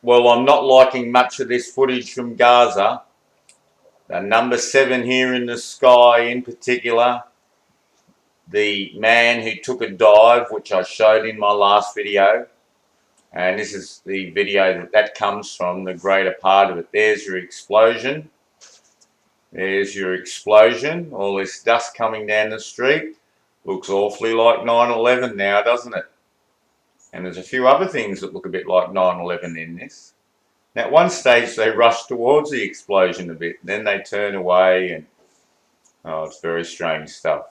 Well, I'm not liking much of this footage from Gaza. The number 7 here in the sky in particular. The man who took a dive, which I showed in my last video. And this is the video that comes from, the greater part of it. There's your explosion. There's your explosion. All this dust coming down the street. Looks awfully like 9/11 now, doesn't it? And there's a few other things that look a bit like 9/11 in this. Now, at one stage, they rush towards the explosion a bit, then they turn away, and oh, it's very strange stuff.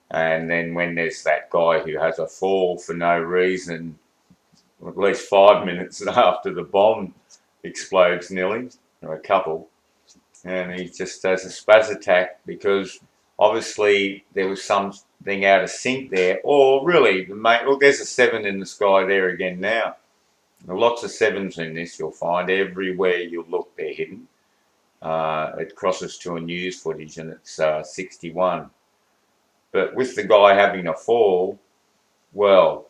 And then when there's that guy who has a fall for no reason, at least 5 minutes after the bomb explodes nearly, or a couple, and he just has a spaz attack because obviously there was something out of sync there, or really, look, there's a 7 in the sky there again now. There are lots of 7s in this, you'll find. Everywhere you look, they're hidden. It crosses to a news footage and it's 61. But with the guy having a fall, well,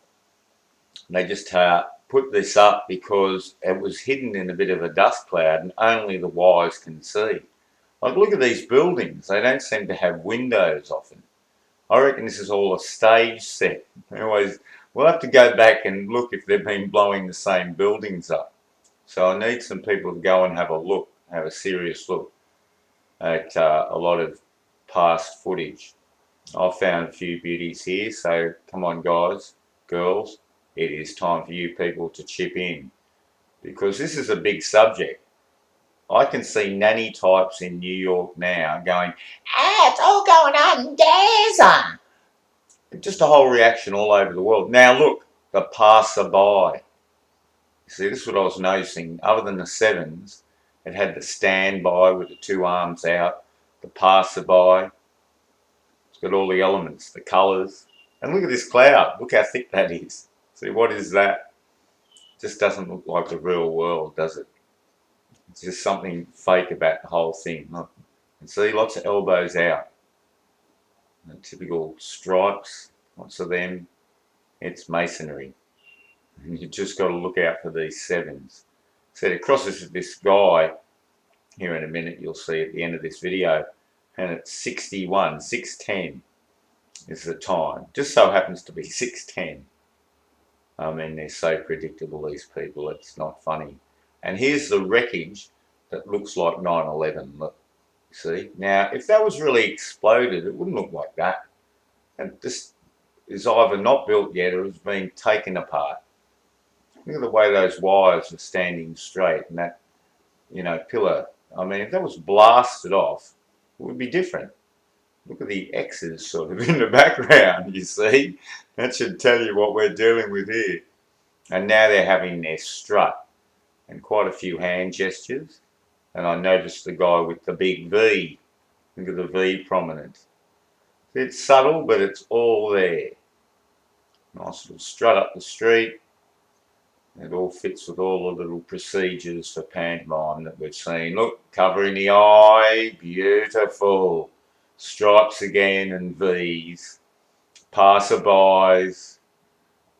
they just put this up because it was hidden in a bit of a dust cloud and only the wise can see. Like, look at these buildings. They don't seem to have windows often. I reckon this is all a stage set. We'll have to go back and look if they've been blowing the same buildings up. So I need some people to go and have a look, have a serious look at a lot of past footage. I've found a few beauties here, so come on guys, girls, it is time for you people to chip in because this is a big subject. I can see nanny types in New York now going, it's all going on in Gaza. Just a whole reaction all over the world. Now look, the passerby. See, this is what I was noticing. Other than the 7s, it had the standby with the 2 arms out, the passerby. It's got all the elements, the colours. And look at this cloud. Look how thick that is. See, what is that? It just doesn't look like the real world, does it? It's just something fake about the whole thing. Look. And see, lots of elbows out. The typical stripes, lots of them. It's masonry. And you just got to look out for these 7s. So it crosses with this guy here in a minute, you'll see at the end of this video, and it's 61, 6:10 is the time. Just so happens to be 6:10. I mean, they're so predictable, these people, it's not funny. And here's the wreckage that looks like 9/11. Look, see? Now, if that was really exploded, it wouldn't look like that. And this is either not built yet or it's been taken apart. Look at the way those wires are standing straight and that, pillar. I mean, if that was blasted off, it would be different. Look at the X's sort of in the background, you see? That should tell you what we're dealing with here. And now they're having their strut and quite a few hand gestures. And I noticed the guy with the big V. Look at the V prominent. It's subtle, but it's all there. Nice little strut up the street. It all fits with all the little procedures for pantomime that we've seen. Look, covering the eye, beautiful. Stripes again and V's. Passerbys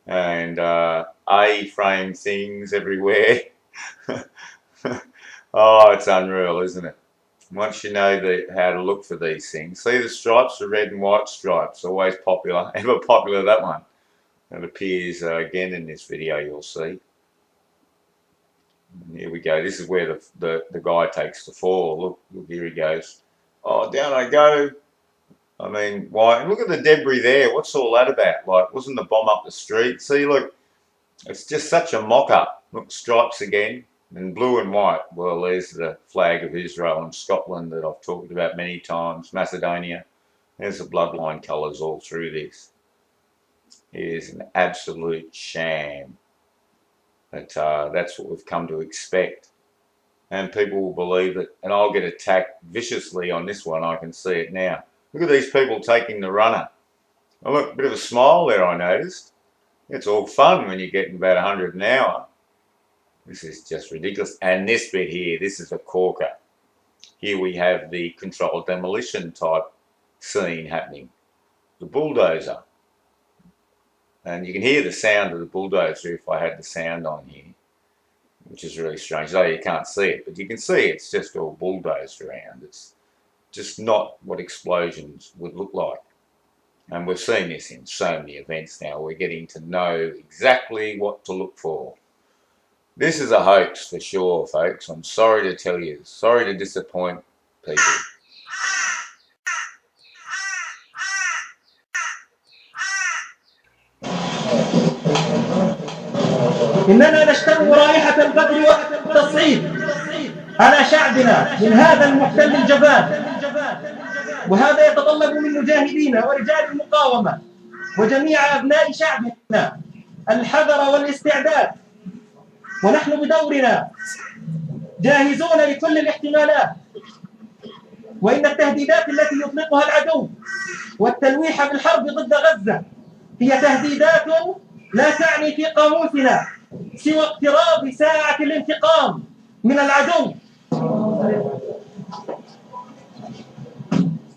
and A-frame things everywhere. Oh, it's unreal, isn't it? Once you know how to look for these things. See the stripes, the red and white stripes, always popular, ever popular, that one. It appears again in this video, you'll see. And here we go. This is where the guy takes the fall. Look, here he goes. Oh, down I go. I mean, why? And look at the debris there. What's all that about? Like, wasn't the bomb up the street? See, look, it's just such a mock-up. Look, stripes again, and blue and white. Well, there's the flag of Israel and Scotland that I've talked about many times. Macedonia. There's the bloodline colours all through this. It is an absolute sham. But that's what we've come to expect. And people will believe it. And I'll get attacked viciously on this one. I can see it now. Look at these people taking the runner. Oh, look, a bit of a smile there, I noticed. It's all fun when you're getting about 100 an hour. This is just ridiculous. And this bit here, this is a corker. Here we have the controlled demolition type scene happening. The bulldozer. And you can hear the sound of the bulldozer if I had the sound on here. which is really strange. Though you can't see it, but you can see it's just all bulldozed around. It's just not what explosions would look like. And we've seen this in so many events now. We're getting to know exactly what to look for. This is a hoax for sure, folks. I'm sorry to tell you. Sorry to disappoint people. إننا نشتم رائحة القتل والتصعيد على شعبنا من هذا المحتل الجبان، وهذا يتطلب من مجاهدينا ورجال المقاومة وجميع أبناء شعبنا الحذر والاستعداد، ونحن بدورنا جاهزون لكل الاحتمالات. وإن التهديدات التي يطلقها العدو والتلويح بالحرب ضد غزة هي تهديدات لا تعني في قاموسنا سوى اقتراب ساعة الانتقام من العدو.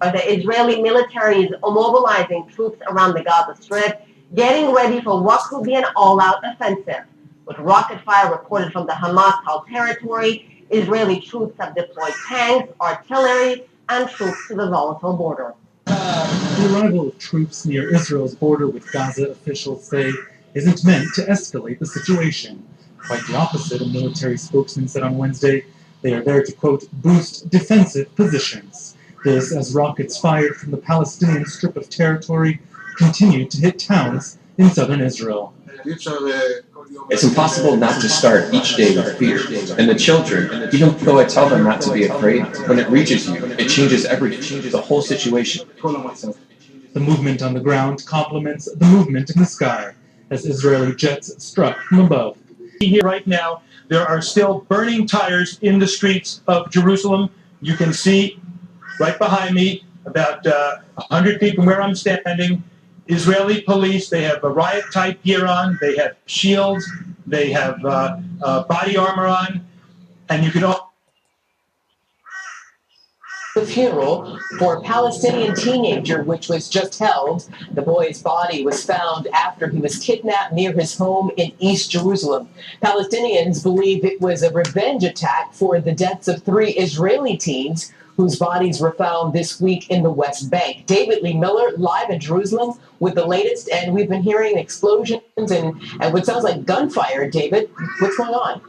The Israeli military is mobilizing troops around the Gaza Strip, getting ready for what could be an all-out offensive. With rocket fire reported from the Hamas-held territory, Israeli troops have deployed tanks, artillery, and troops to the volatile border. The arrival of troops near Israel's border with Gaza, officials say, isn't meant to escalate the situation. Quite the opposite, a military spokesman said on Wednesday. They are there to, quote, boost defensive positions. This as rockets fired from the Palestinian strip of territory continue to hit towns in southern Israel. It's impossible not to start each day with fear. And the children, even though I tell them not to be afraid, when it reaches you, it changes everything, the whole situation. The movement on the ground complements the movement in the sky as Israeli jets struck from above. Here right now, there are still burning tires in the streets of Jerusalem. You can see right behind me, about 100 feet from where I'm standing, Israeli police. They have a riot-type gear on. They have shields. They have body armor on. And you can all... The funeral for a Palestinian teenager, which was just held. The boy's body was found after he was kidnapped near his home in East Jerusalem. Palestinians believe it was a revenge attack for the deaths of 3 Israeli teens whose bodies were found this week in the West Bank. David Lee Miller, live in Jerusalem with the latest, and we've been hearing explosions and what sounds like gunfire. David, what's going on?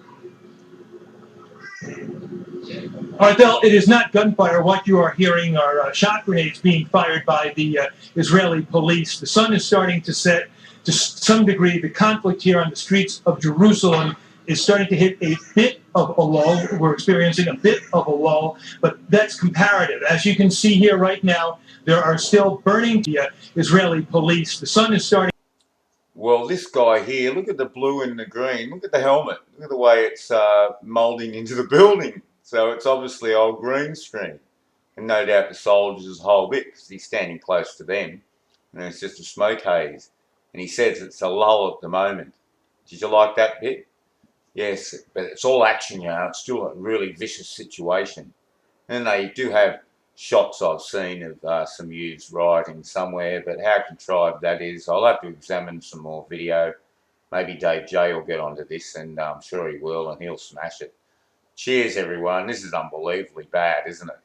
Ardell, it is not gunfire. What you are hearing are shot grenades being fired by the Israeli police. The sun is starting to set. To some degree, the conflict here on the streets of Jerusalem is starting to hit a bit of a lull. We're experiencing a bit of a lull, but that's comparative. As you can see here right now, there are still burning the Israeli police. The sun is starting. Well, this guy here, look at the blue and the green. Look at the helmet. Look at the way it's moulding into the building. So it's obviously old green screen. And no doubt the soldiers' whole bit, because he's standing close to them. And it's just a smoke haze. And he says it's a lull at the moment. Did you like that bit? Yes, but it's all action, you know. It's still a really vicious situation. And they do have shots I've seen of some youths rioting somewhere, but how contrived that is, I'll have to examine some more video. Maybe Dave J will get onto this, and I'm sure he will, and he'll smash it. Cheers, everyone. This is unbelievably bad, isn't it?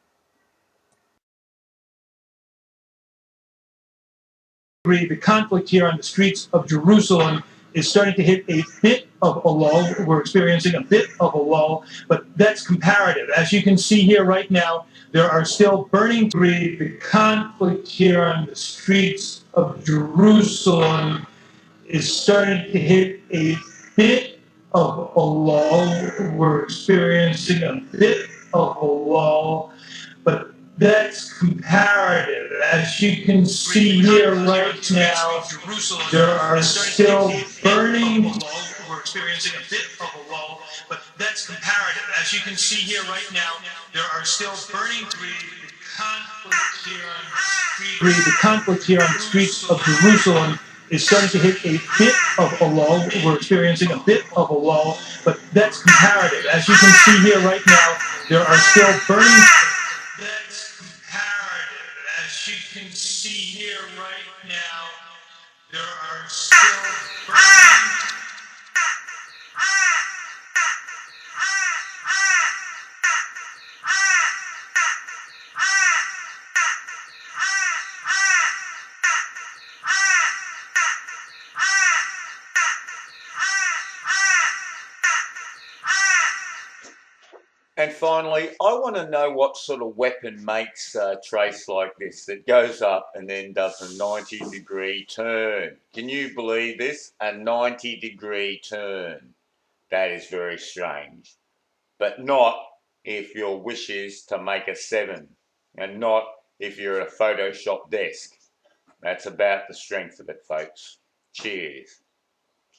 The conflict here on the streets of Jerusalem is starting to hit a bit of a lull. We're experiencing a bit of a lull, but that's comparative. As you can see here right now, there are still burning debris. The conflict here on the streets of Jerusalem is starting to hit a bit of a lull. We're experiencing a bit of a lull, but that's comparative. As you can see here right now, there are still burning. We're experiencing a bit of a lull, but that's comparative. As you can see here right now, there are still burning debris. The conflict here on the streets of Jerusalem is starting to hit a bit of a lull. We're experiencing a bit of a lull, but that's comparative. As you can see here right now, there are still burning. That's comparative. As you can see here right now, there are still burning. And finally, I want to know what sort of weapon makes a trace like this that goes up and then does a 90-degree turn. Can you believe this? A 90-degree turn. That is very strange. But not if your wish is to make a 7, and not if you're at a Photoshop desk. That's about the strength of it, folks. Cheers.